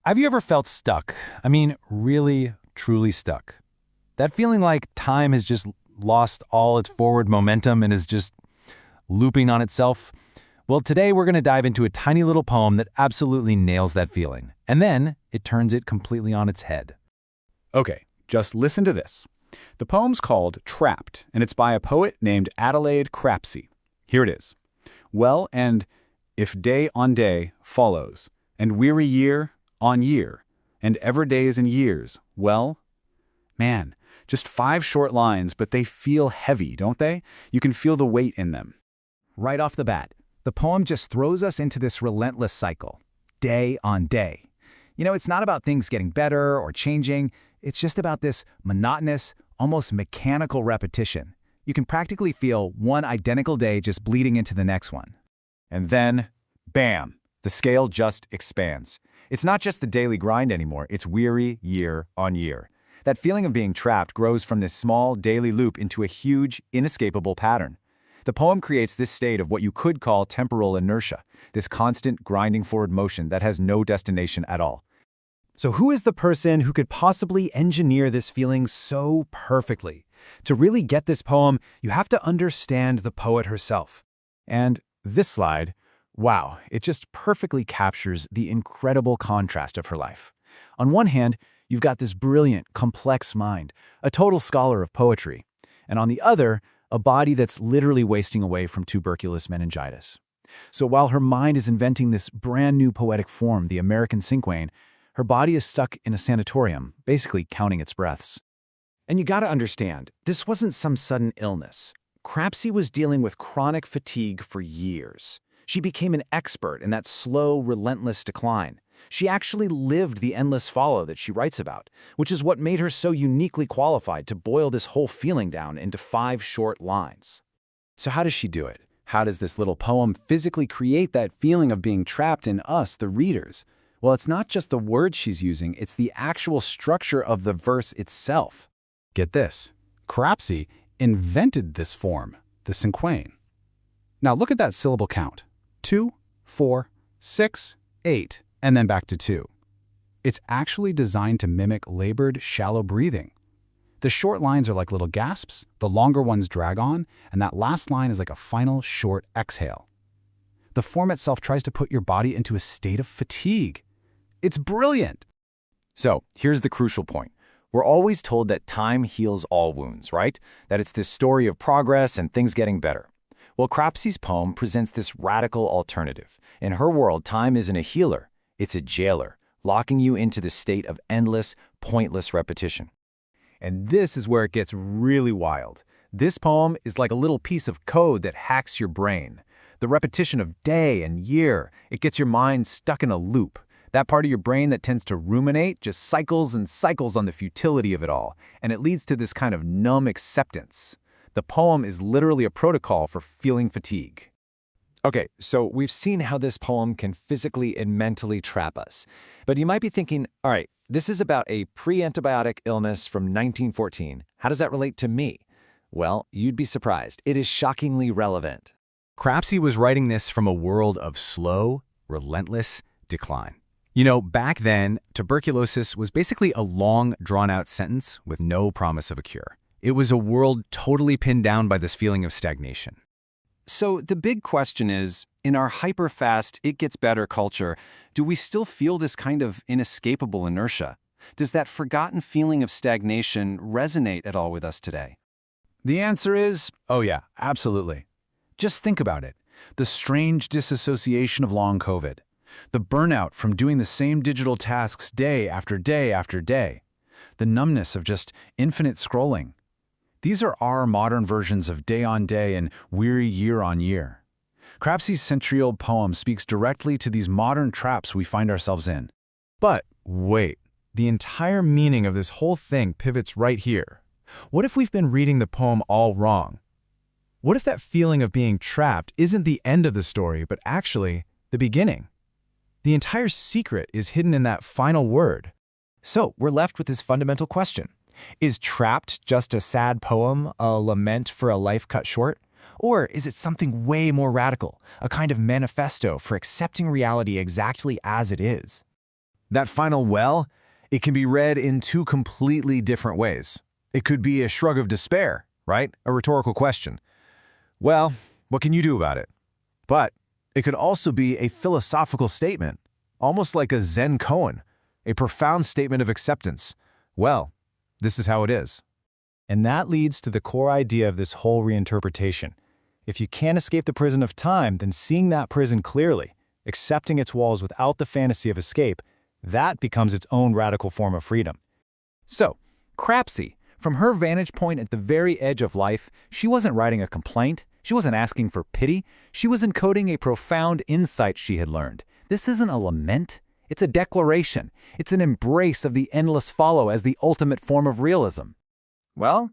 Have you ever felt stuck? I mean, really, truly stuck. That feeling like time has just lost all its forward momentum and is just looping on itself? Well, today we're going to dive into a tiny little poem that absolutely nails that feeling. And then it turns it completely on its head. Okay, just listen to this. The poem's called Trapped, and it's by a poet named Adelaide Crapsey. Here it is. Well, and if day on day follows, and weary year on year, and ever days and years, well, man, just 5 short lines, but they feel heavy, don't they? You can feel the weight in them. Right off the bat, the poem just throws us into this relentless cycle, day on day. It's not about things getting better or changing. It's just about this monotonous, almost mechanical repetition. You can practically feel one identical day just bleeding into the next one. And then, bam, the scale just expands. It's not just the daily grind anymore, it's weary year on year. That feeling of being trapped grows from this small daily loop into a huge, inescapable pattern. The poem creates this state of what you could call temporal inertia, this constant grinding forward motion that has no destination at all. So who is the person who could possibly engineer this feeling so perfectly? To really get this poem, you have to understand the poet herself. And this slide, wow, it just perfectly captures the incredible contrast of her life. On one hand, you've got this brilliant, complex mind, a total scholar of poetry. And on the other, a body that's literally wasting away from tuberculous meningitis. So while her mind is inventing this brand new poetic form, the American cinquain, her body is stuck in a sanatorium, basically counting its breaths. And you gotta understand, this wasn't some sudden illness. Crapsey was dealing with chronic fatigue for years. She became an expert in that slow, relentless decline. She actually lived the endless follow that she writes about, which is what made her so uniquely qualified to boil this whole feeling down into 5 short lines. So how does she do it? How does this little poem physically create that feeling of being trapped in us, the readers? Well, it's not just the words she's using, it's the actual structure of the verse itself. Get this, Crapsey invented this form, the cinquain. Now look at that syllable count. 2, 4, 6, 8, and then back to 2. It's actually designed to mimic labored, shallow breathing. The short lines are like little gasps, the longer ones drag on, and that last line is like a final short exhale. The form itself tries to put your body into a state of fatigue. It's brilliant! So, here's the crucial point. We're always told that time heals all wounds, right? That it's this story of progress and things getting better. Well, Crapsey's poem presents this radical alternative. In her world, time isn't a healer, it's a jailer, locking you into the state of endless, pointless repetition. And this is where it gets really wild. This poem is like a little piece of code that hacks your brain. The repetition of day and year, it gets your mind stuck in a loop. That part of your brain that tends to ruminate just cycles and cycles on the futility of it all, and it leads to this kind of numb acceptance. The poem is literally a protocol for feeling fatigue. Okay, so we've seen how this poem can physically and mentally trap us. But you might be thinking, all right, this is about a pre-antibiotic illness from 1914. How does that relate to me? Well, you'd be surprised. It is shockingly relevant. Crapsey was writing this from a world of slow, relentless decline. Back then, tuberculosis was basically a long, drawn-out sentence with no promise of a cure. It was a world totally pinned down by this feeling of stagnation. So the big question is, in our hyper-fast, it-gets-better culture, do we still feel this kind of inescapable inertia? Does that forgotten feeling of stagnation resonate at all with us today? The answer is, oh yeah, absolutely. Just think about it. The strange disassociation of long COVID. The burnout from doing the same digital tasks day after day after day. The numbness of just infinite scrolling. These are our modern versions of day on day and weary year on year. Crapsey's century-old poem speaks directly to these modern traps we find ourselves in. But wait, the entire meaning of this whole thing pivots right here. What if we've been reading the poem all wrong? What if that feeling of being trapped isn't the end of the story, but actually the beginning? The entire secret is hidden in that final word. So we're left with this fundamental question. Is Trapped just a sad poem, a lament for a life cut short? Or is it something way more radical, a kind of manifesto for accepting reality exactly as it is? That final well, it can be read in two completely different ways. It could be a shrug of despair, right? A rhetorical question. Well, what can you do about it? But it could also be a philosophical statement, almost like a Zen koan, a profound statement of acceptance. Well, this is how it is. And that leads to the core idea of this whole reinterpretation. If you can't escape the prison of time, then seeing that prison clearly, accepting its walls without the fantasy of escape, that becomes its own radical form of freedom. So, Crapsey, from her vantage point at the very edge of life, she wasn't writing a complaint, she wasn't asking for pity, she was encoding a profound insight she had learned. This isn't a lament, it's a declaration. It's an embrace of the endless follow as the ultimate form of realism. Well,